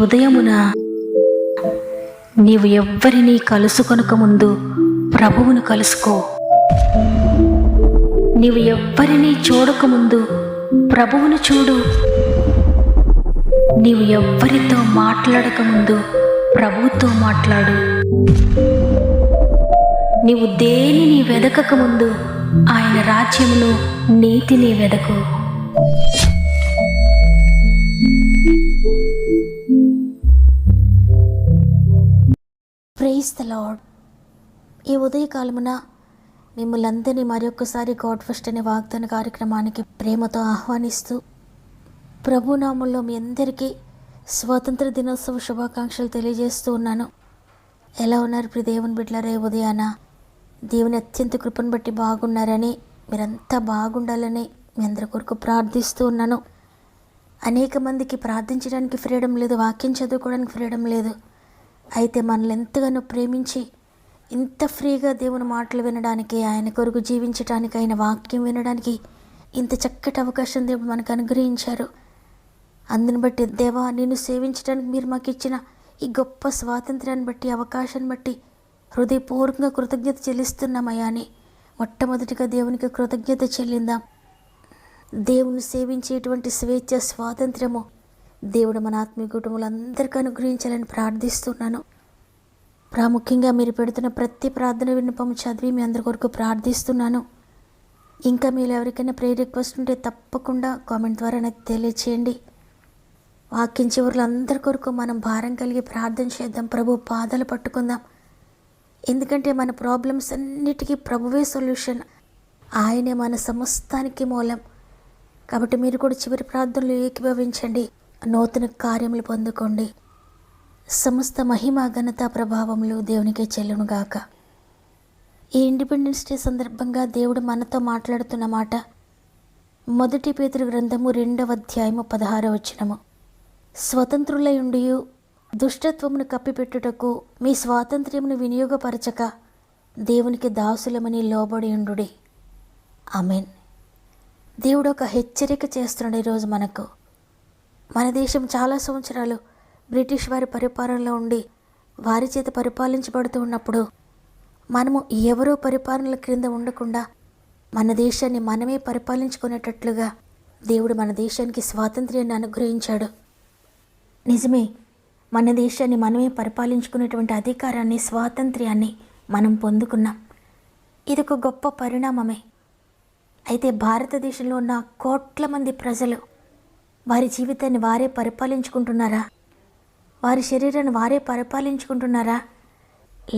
ఉదయమున నీవు ఎవ్వరినీ కలుసుకొనక ముందు ప్రభువును కలుసుకో. నీవు ఎవ్వరినీ చూడకముందు ప్రభువును చూడు. నీవు ఎవ్వరితో మాట్లాడకముందు ప్రభువుతో మాట్లాడు. నీవు దేనిని వెదకకముందు ఆయన రాజ్యమును నీతిని వెదకు. Praise the lord. ఈ ఉదయకాలమున మిమ్మల్ని అందరినీ మరొకసారి గాడ్ ఫస్ట్ అనే వాగ్దాన కార్యక్రమానికి ప్రేమతో ఆహ్వానిస్తూ ప్రభునామంలో మీ అందరికీ స్వాతంత్ర దినోత్సవ శుభాకాంక్షలు తెలియజేస్తూ ఉన్నాను. ఎలా ఉన్నారు ప్రియ దేవుని బిడ్డలారా? ఉదయాన దేవుని అత్యంత కృపను బట్టి బాగున్నారని, మీరంతా బాగుండాలని మీ అందరి కొరకు ప్రార్థిస్తూ ఉన్నాను. అనేక మందికి ప్రార్థించడానికి ఫ్రీడమ్ లేదు, వాక్యం చదువుకోవడానికి ఫ్రీడమ్ లేదు. అయితే మనల్ని ఎంతగానో ప్రేమించి ఇంత ఫ్రీగా దేవుని మాటలు వినడానికి, ఆయన కొరకు జీవించడానికి, ఆయన వాక్యం వినడానికి ఇంత చక్కటి అవకాశం దేవుడు మనకు అనుగ్రహించారు. అందుని బట్టి దేవా, నేను సేవించడానికి మీరు మాకు ఇచ్చిన ఈ గొప్ప స్వాతంత్ర్యాన్ని బట్టి, అవకాశాన్ని బట్టి హృదయపూర్వకంగా కృతజ్ఞత చెల్లిస్తున్నామయ్యా అని మొట్టమొదటిగా దేవునికి కృతజ్ఞత చెల్లిందాం. దేవుని సేవించేటువంటి స్వేచ్ఛ, స్వాతంత్ర్యము దేవుడు మన ఆత్మీయ కుటుంబాలందరికీ అనుగ్రహించాలని ప్రార్థిస్తున్నాను. ప్రాముఖ్యంగా మీరు పెడుతున్న ప్రతి ప్రార్థన విన్నపము చదివి మీ అందరి కొరకు ప్రార్థిస్తున్నాను. ఇంకా మీరు ఎవరికైనా ప్రేయర్ రిక్వెస్ట్ ఉంటే తప్పకుండా కామెంట్ ద్వారా నాకు తెలియచేయండి. వాక్యం చివరిలో అందరి కొరకు మనం భారం కలిగి ప్రార్థన చేద్దాం. ప్రభు పాదాలు పట్టుకుందాం. ఎందుకంటే మన ప్రాబ్లమ్స్ అన్నిటికీ ప్రభువే సొల్యూషన్. ఆయనే మన సమస్తానికి మూలం. కాబట్టి మీరు కూడా చివరి ప్రార్థనలు ఏకీభవించండి. నూతన కార్యములు పొందుకోండి. సమస్త మహిమ, ఘనత, ప్రభావములు దేవునికే చెల్లునుగాక. ఈ ఇండిపెండెన్స్ డే సందర్భంగా దేవుడు మనతో మాట్లాడుతున్న మాట 1 పేతురు గ్రంథము 2వ అధ్యాయము 16వ వచనము. స్వతంత్రులయుండియు దుష్టత్వమును కప్పిపెట్టుటకు మీ స్వాతంత్ర్యమును వినియోగపరచక దేవునికి దాసులమని లోబడి ఉండుడి. ఆమేన్. దేవుడు ఒక హెచ్చరిక చేస్తున్నాడు ఈరోజు మనకు. మన దేశం చాలా సంవత్సరాలు బ్రిటిష్ వారి పరిపాలనలో ఉండి వారి చేత పరిపాలించబడుతూ ఉన్నప్పుడు మనము ఎవరో పరిపాలనల క్రింద ఉండకుండా మన దేశాన్ని మనమే పరిపాలించుకునేటట్లుగా దేవుడు మన దేశానికి స్వాతంత్ర్యాన్ని అనుగ్రహించాడు. నిజమే, మన దేశాన్ని మనమే పరిపాలించుకునేటువంటి అధికారాన్ని, స్వాతంత్ర్యాన్ని మనం పొందుకున్నాం. ఇది ఒక గొప్ప పరిణామమే. అయితే భారతదేశంలో ఉన్న కోట్ల మంది ప్రజలు వారి జీవితాన్ని వారే పరిపాలించుకుంటున్నారా? వారి శరీరాన్ని వారే పరిపాలించుకుంటున్నారా?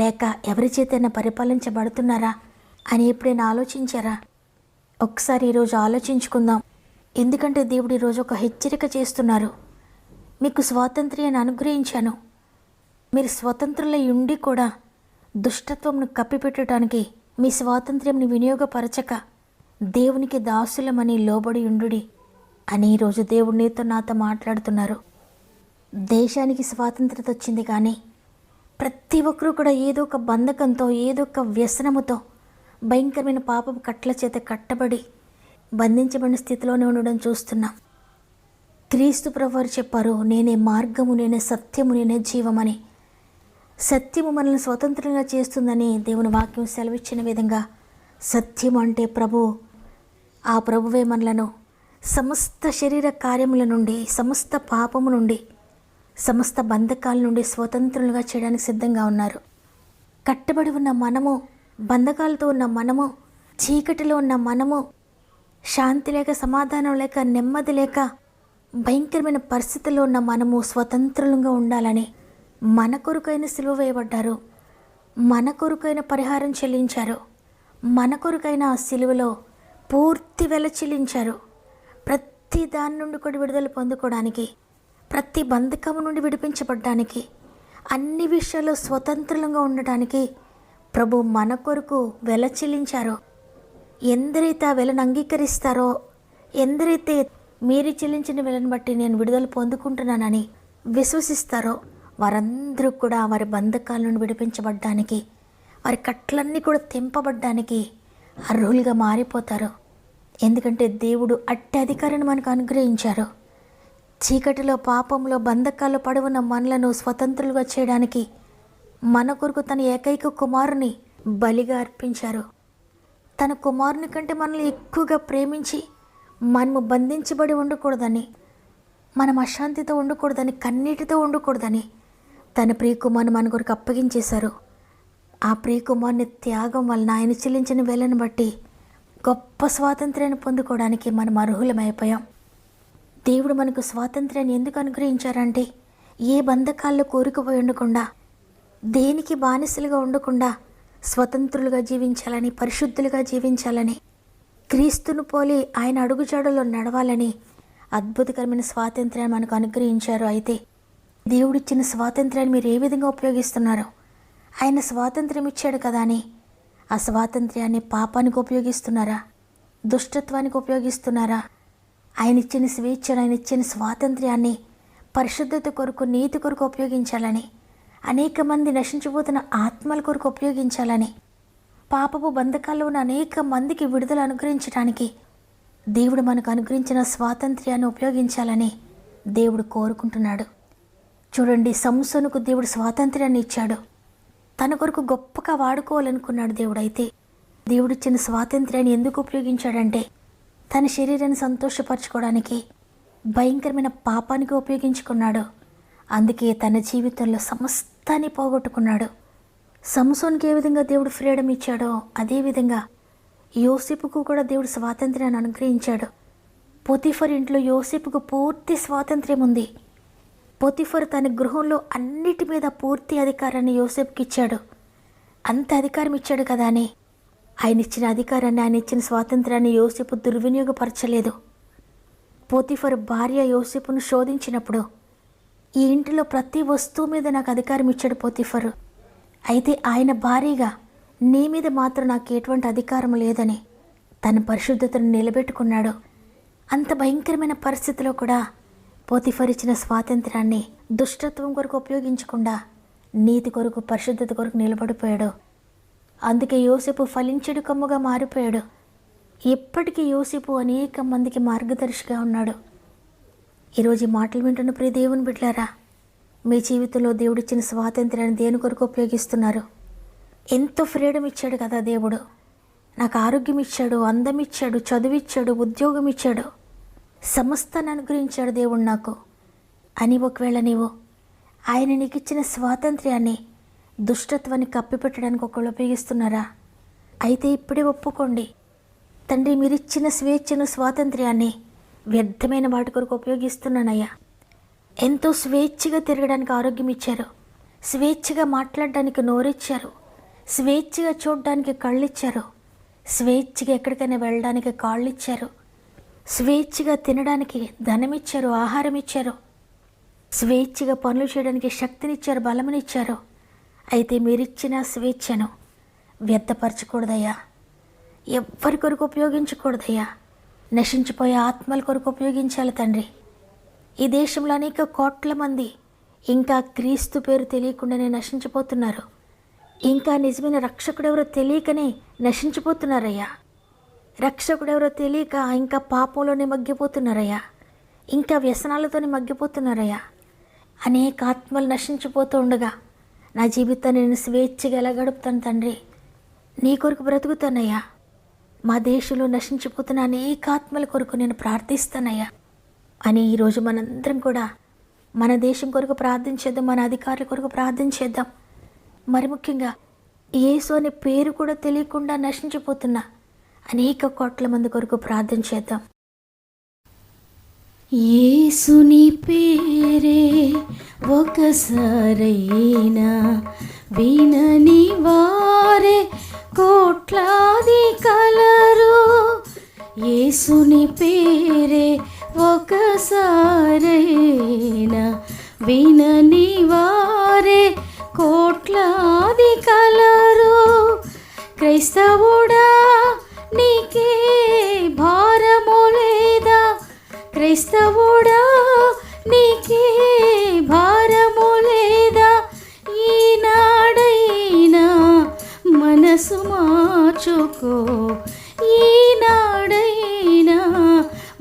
లేక ఎవరి చేతైనా పరిపాలించబడుతున్నారా అని ఎప్పుడైనా ఆలోచించారా? ఒకసారి ఈరోజు ఆలోచించుకుందాం. ఎందుకంటే దేవుడు ఈరోజు ఒక హెచ్చరిక చేస్తున్నారు. మీకు స్వాతంత్ర్యాన్ని అనుగ్రహించాను. మీరు స్వతంత్రులై ఉండి కూడా దుష్టత్వంను కప్పిపెట్టడానికి మీ స్వాతంత్ర్యంని వినియోగపరచక దేవునికి దాసులమని లోబడి ఉండుడి అని ఈరోజు దేవుడు నీతో నాతో మాట్లాడుతున్నారు. దేశానికి స్వాతంత్రత వచ్చింది, కానీ ప్రతి ఒక్కరూ కూడా ఏదో ఒక బంధకంతో, ఏదో ఒక వ్యసనముతో, భయంకరమైన పాపపు కట్ల చేత కట్టబడి బంధించబడిన స్థితిలోనే ఉండడం చూస్తున్నాం. క్రీస్తు ప్రభువారు చెప్పారు, నేనే మార్గము, నేనే సత్యము, నేనే జీవమని. సత్యము మనల్ని స్వతంత్రంగా చేస్తుందని దేవుని వాక్యం సెలవిచ్చిన విధంగా సత్యము అంటే ప్రభువు. ఆ ప్రభువే మనలను సమస్త శరీర కార్యముల నుండి, సమస్త పాపము నుండి, సమస్త బంధకాల నుండి స్వతంత్రులుగా చేయడానికి సిద్ధంగా ఉన్నారు. కట్టబడి ఉన్న మనము, బంధకాలతో ఉన్న మనము, చీకటిలో ఉన్న మనము, శాంతి లేక, సమాధానం లేక, నెమ్మది లేక, భయంకరమైన పరిస్థితుల్లో ఉన్న మనము స్వతంత్రులుగా ఉండాలని మన కొరకైన సిలువ వేయబడ్డారు. మన కొరకైన పరిహారం చెల్లించారు. మన కొరకైన ఆ సిలువలో పూర్తి వెల చెల్లించారు. ప్రతి దాని నుండి కూడా విడుదల పొందుకోవడానికి, ప్రతి బంధకము నుండి విడిపించబడ్డానికి, అన్ని విషయాల్లో స్వతంత్రంగా ఉండటానికి ప్రభు మన కొరకు వెల చెల్లించారో. ఎందరైతే ఆ వెలను అంగీకరిస్తారో, ఎందరైతే మీరు చెల్లించిన వెలను బట్టి నేను విడుదల పొందుకుంటున్నానని విశ్వసిస్తారో, వారందరూ కూడా వారి బంధకాల నుండి విడిపించబడ్డానికి, వారి కట్లన్నీ కూడా తెంపబడ్డానికి అర్హులుగా మారిపోతారు. ఎందుకంటే దేవుడు అట్టి అధికారాన్ని మనకు అనుగ్రహించారు. చీకటిలో పాపంలో బంధకాల్లో పడి ఉన్న మనలను స్వతంత్రులుగా చేయడానికి మన కొరకు తన ఏకైక కుమారుని బలిగా అర్పించారు. తన కుమారుని కంటే మనల్ని ఎక్కువగా ప్రేమించి మనము బంధించబడి ఉండకూడదని, మనం అశాంతితో ఉండకూడదని, కన్నీటితో ఉండకూడదని తన ప్రియకుమారుని మన కొరకు అప్పగించేశారు. ఆ ప్రియకుమారుని త్యాగం వలన ఆయన చెల్లించిన వేలను బట్టి గొప్ప స్వాతంత్ర్యాన్ని పొందుకోవడానికి మనం అర్హులమైపోయాం. దేవుడు మనకు స్వాతంత్ర్యాన్ని ఎందుకు అనుగ్రహించారంటే ఏ బంధకాల్లో కోరుకుపోయి ఉండకుండా, దేనికి బానిసలుగా ఉండకుండా స్వతంత్రులుగా జీవించాలని, పరిశుద్ధులుగా జీవించాలని, క్రీస్తును పోలి ఆయన అడుగుజాడలో నడవాలని అద్భుతకరమైన స్వాతంత్ర్యాన్ని మనకు అనుగ్రహించారు. అయితే దేవుడిచ్చిన స్వాతంత్ర్యాన్ని మీరు ఏ విధంగా ఉపయోగిస్తున్నారో, ఆయన స్వాతంత్ర్యం ఇచ్చాడు కదా అని ఆ స్వాతంత్ర్యాన్ని పాపానికి ఉపయోగిస్తున్నారా, దుష్టత్వానికి ఉపయోగిస్తున్నారా? ఆయన ఇచ్చిన స్వేచ్ఛను, ఆయన ఇచ్చిన స్వాతంత్ర్యాన్ని పరిశుద్ధత కొరకు, నీతి కొరకు ఉపయోగించాలని, అనేక మంది నశించిపోతున్న ఆత్మల కొరకు ఉపయోగించాలని, పాపపు బంధకాల్లో ఉన్న అనేక మందికి విడుదల అనుగ్రహించడానికి దేవుడు మనకు అనుగ్రహించిన స్వాతంత్ర్యాన్ని ఉపయోగించాలని దేవుడు కోరుకుంటున్నాడు. చూడండి, సంసోనుకు దేవుడు స్వాతంత్ర్యాన్ని ఇచ్చాడు. తన కొరకు గొప్పగా వాడుకోవాలనుకున్నాడు దేవుడు. అయితే దేవుడిచ్చిన స్వాతంత్ర్యాన్ని ఎందుకు ఉపయోగించాడంటే తన శరీరాన్ని సంతోషపరచుకోవడానికి, భయంకరమైన పాపానికి ఉపయోగించుకున్నాడు. అందుకే తన జీవితంలో సమస్తాన్ని పోగొట్టుకున్నాడు. సంసోన్కి ఏ విధంగా దేవుడు ఫ్రీడమ్ ఇచ్చాడో అదేవిధంగా యోసేపుకు కూడా దేవుడు స్వాతంత్ర్యాన్ని అనుగ్రహించాడు. పొతిఫర్ ఇంట్లో యోసేపుకు పూర్తి స్వాతంత్ర్యం ఉంది. పొతిఫర్ తన గృహంలో అన్నిటి మీద పూర్తి అధికారాన్ని యోసేపుకి ఇచ్చాడు. అంత అధికారం ఇచ్చాడు కదా అని ఆయన ఇచ్చిన అధికారాన్ని, ఆయన ఇచ్చిన స్వాతంత్రాన్ని యోసేపు దుర్వినియోగపరచలేదు. పొతిఫర్ భార్య యోసేపును శోధించినప్పుడు, ఈ ఇంటిలో ప్రతి వస్తువు మీద నాకు అధికారం ఇచ్చాడు పొతిఫర్, అయితే ఆయన భార్యగా నీ మీద మాత్రం నాకు ఎటువంటి అధికారం లేదని తన పరిశుద్ధతను నిలబెట్టుకున్నాడు. అంత భయంకరమైన పరిస్థితిలో కూడా పొతిఫర్ ఇచ్చిన స్వాతంత్రాన్ని దుష్టత్వం కొరకు ఉపయోగించకుండా నీతి కొరకు, పరిశుద్ధత కొరకు నిలబడిపోయాడు. అందుకే యోసేపు ఫలించెడు కొమ్మగా మారిపోయాడు. ఎప్పటికీ యోసేపు అనేక మందికి మార్గదర్శిగా ఉన్నాడు. ఈరోజు ఈ మాటలు వింటున్న ప్రియ దేవుని బిడ్డలారా, మీ జీవితంలో దేవుడిచ్చిన స్వాతంత్ర్యాన్ని దేని కొరకు ఉపయోగిస్తున్నారు? ఎంతో ఫ్రీడమ్ ఇచ్చాడు కదా దేవుడు. నాకు ఆరోగ్యం ఇచ్చాడు, అందం ఇచ్చాడు, చదువు ఇచ్చాడు, ఉద్యోగం ఇచ్చాడు, సమస్తాన్ని అనుగ్రహించాడు దేవుడు నాకు అని ఒకవేళ నీవు ఆయన నీకు ఇచ్చిన స్వాతంత్ర్యాన్ని దుష్టత్వాన్ని కప్పిపెట్టడానికి ఒకళ్ళు ఉపయోగిస్తున్నారా? అయితే ఇప్పుడే ఒప్పుకోండి, తండ్రి మీరిచ్చిన స్వేచ్ఛను, స్వాతంత్ర్యాన్ని వ్యర్థమైన వాటి కొరకు ఉపయోగిస్తున్నానయ్యా. ఎంతో స్వేచ్ఛగా తిరగడానికి ఆరోగ్యం ఇచ్చారు, స్వేచ్ఛగా మాట్లాడడానికి నోరిచ్చారు, స్వేచ్ఛగా చూడడానికి కళ్ళు ఇచ్చారు, స్వేచ్ఛగా ఎక్కడికైనా వెళ్ళడానికి కాళ్ళు ఇచ్చారు, స్వేచ్ఛగా తినడానికి ధనం ఇచ్చారు, ఆహారం ఇచ్చారు, స్వేచ్ఛగా పనులు చేయడానికి శక్తినిచ్చారు, బలమునిచ్చారు. అయితే మీరిచ్చిన స్వేచ్ఛను వ్యర్థపరచకూడదయ్యా, ఎవ్వరి కొరకు ఉపయోగించకూడదయ్యా. నశించిపోయే ఆత్మల కొరకు ఉపయోగించాలి తండ్రి. ఈ దేశంలో అనేక కోట్ల మంది ఇంకా క్రీస్తు పేరు తెలియకుండానే నశించిపోతున్నారు. ఇంకా నిజమైన రక్షకుడెవరో తెలియకనే నశించిపోతున్నారయ్యా. రక్షకుడెవరో తెలియక ఇంకా పాపంలోనే మగ్గిపోతున్నారయ్యా, ఇంకా వ్యసనాలతోనే మగ్గిపోతున్నారయ్యా. అనేక ఆత్మలు నశించిపోతూ ఉండగా నా జీవితాన్ని నేను స్వేచ్ఛగా ఎలా గడుపుతాను తండ్రి? నీ కొరకు బ్రతుకుతానయ్యా. మా దేశంలో నశించిపోతున్న అనేక ఆత్మల కొరకు నేను ప్రార్థిస్తానయ్యా అని ఈరోజు మనందరం కూడా మన దేశం కొరకు ప్రార్థించేద్దాం, మన అధికారుల కొరకు ప్రార్థించేద్దాం. మరి ముఖ్యంగా యేసు అనే పేరు కూడా తెలియకుండా నశించిపోతున్న అనేక కోట్ల మంది కొరకు ప్రార్థన చేద్దాం. యేసుని పేరే ఒకసారైనా వినని వారే కోట్లాది కలరు. యేసుని పేరే ఒకసారైనా వినని వారే కోట్లాది కలరు. క్రైస్తవుడా నీకే భారము లేదా? క్రైస్తవుడా నీకే భారము లేదా? ఈనాడైనా మనసు మార్చుకో, ఈనాడైనా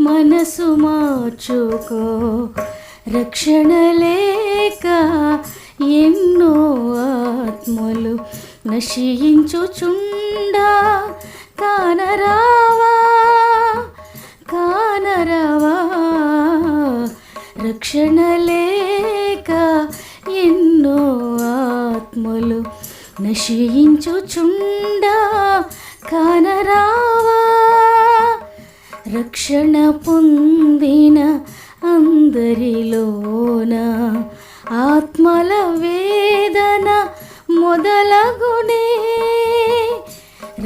మనసు మార్చుకో. రక్షణ లేక ఎన్నో ఆత్మలు నశించుచుండా కానరావా కానరావా. రక్షణ లేక ఎన్నో ఆత్మలు నశించుచుండా కానరావా. రక్షణ పొందిన అందరిలోన ఆత్మల వేదన మొదలగునే.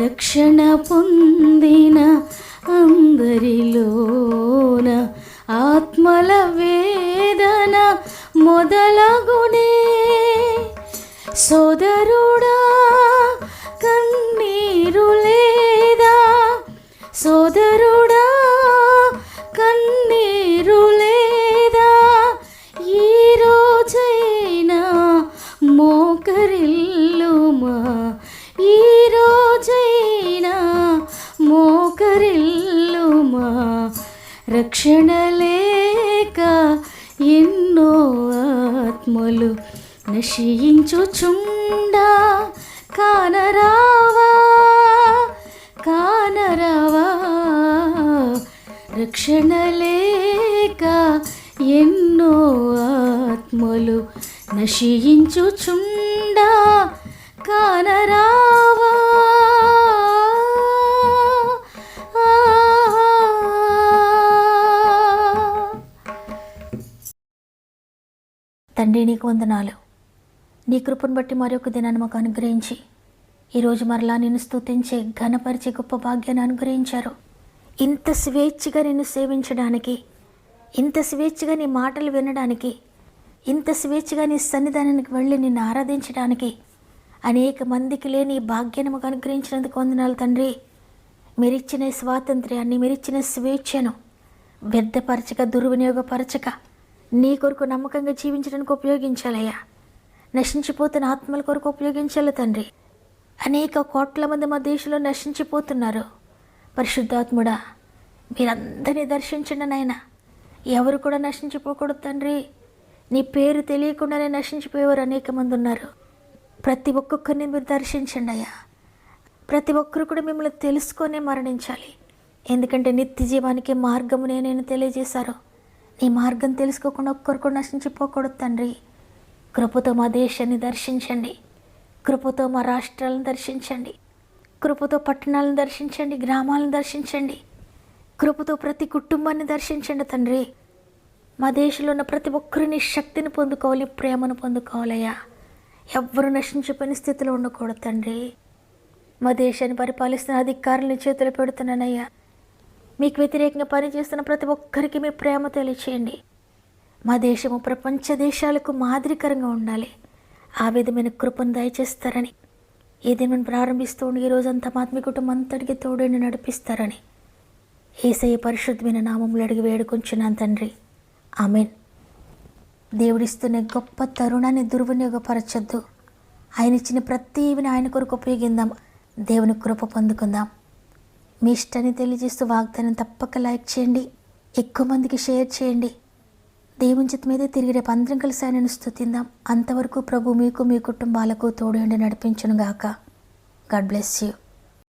రక్షణ పొందిన అందరిలోన ఆత్మల వేదన మొదలగునే. సోదరుడా కన్నీరు లేదా, సోదరుడా కన్నీరు లేదా, ఈ రోజైనా మోకరిల్లుమా, ఈ రోజైనా మోకరిల్లుమా. రక్షణ లేక ఎన్నో ఆత్మలు నశించుచుండా కానరావా కానరావా. రక్షణ లేక ఎన్నో ఆత్మలు నశించుచుండా కానరావా. తండ్రి, నీకు వందనాలు. నీ కృపను బట్టి మరొక దినాన్ని మాకు అనుగ్రహించి ఈరోజు మరలా నిన్ను స్తుతించే ఘనపరిచే గొప్ప భాగ్యాన్ని అనుగ్రహించారు. ఇంత స్వేచ్ఛగా నిన్ను సేవించడానికి, ఇంత స్వేచ్ఛగా నీ మాటలు వినడానికి, ఇంత స్వేచ్ఛగా నీ సన్నిధానానికి వెళ్ళి నిన్ను ఆరాధించడానికి అనేక మందికి లేని ఈ భాగ్యాన్ని మాకు అనుగ్రహించినందుకు వందనాలు తండ్రి. మీరిచ్చిన స్వాతంత్ర్యాన్ని, మీరిచ్చిన స్వేచ్ఛను వ్యర్థపరచక, దుర్వినియోగపరచక నీ కొరకు నమ్మకంగా జీవించడానికి ఉపయోగించాలయ్యా. నశించిపోతున్న ఆత్మల కొరకు ఉపయోగించాలి తండ్రి. అనేక కోట్ల మంది మా దేశంలో నశించిపోతున్నారు. పరిశుద్ధాత్ముడా, మీరందరినీ దర్శించండి నాయన. ఎవరు కూడా నశించిపోకూడదు తండ్రి. నీ పేరు తెలియకుండానే నశించిపోయేవారు అనేక మంది ఉన్నారు. ప్రతి ఒక్కొక్కరిని మీరు దర్శించండి అయ్యా. ప్రతి ఒక్కరు కూడా మిమ్మల్ని తెలుసుకొనే మరణించాలి. ఎందుకంటే నిత్య జీవానికి మార్గమునే నేను తెలియజేశారు. నీ మార్గం తెలుసుకోకుండా ఒక్కరు కూడా నశించిపోకూడదు తండ్రి. కృపతో మా దేశాన్ని దర్శించండి, కృపతో మా రాష్ట్రాలను దర్శించండి, కృపతో పట్టణాలను దర్శించండి, గ్రామాలను దర్శించండి, కృపతో ప్రతి కుటుంబాన్ని దర్శించండి తండ్రి. మా దేశంలో ఉన్న ప్రతి ఒక్కరిని శక్తిని పొందుకోవాలి, ప్రేమను పొందుకోవాలయ్యా. ఎవ్వరూ నశించిపోయిన స్థితిలో ఉండకూడదు తండ్రి. మా దేశాన్ని పరిపాలిస్తున్న అధికారులని చేతులు పెడుతున్నానయ్యా. మీకు వ్యతిరేకంగా పనిచేస్తున్న ప్రతి ఒక్కరికి మీ ప్రేమ తెలియచేయండి. మా దేశము ప్రపంచ దేశాలకు మాదిరికరంగా ఉండాలి. ఆ విధమైన కృపను దయచేస్తారని, ఈ దినం ప్రారంభిస్తూ ఉండి ఈ రోజంతా మా ఆత్మీయ కుటుంబం అంతటికి తోడుని నడిపిస్తారని యేసయ్య పరిశుద్ధమైన నామములో అడిగి వేడుకొంచున్నాను తండ్రి. ఆమేన్. దేవుడిస్తున్న గొప్ప తరుణాన్ని దుర్వినియోగపరచొద్దు. ఆయన ఇచ్చిన ప్రతివిని ఆయన కొరకు ఉపయోగిందాం. దేవుని కృప పొందుకుందాం. మీ ఇష్టాన్ని తెలియజేస్తూ వాగ్దానం తప్పక లైక్ చేయండి, ఎక్కువ మందికి షేర్ చేయండి. దేవుని చిత్తం మీదే తిరిగి రేపు అందరం కలిసి ఆయనను స్తుతిందాం. అంతవరకు ప్రభు మీకు, మీ కుటుంబాలకు తోడు ఉండి నడిపించును గాక. God bless you.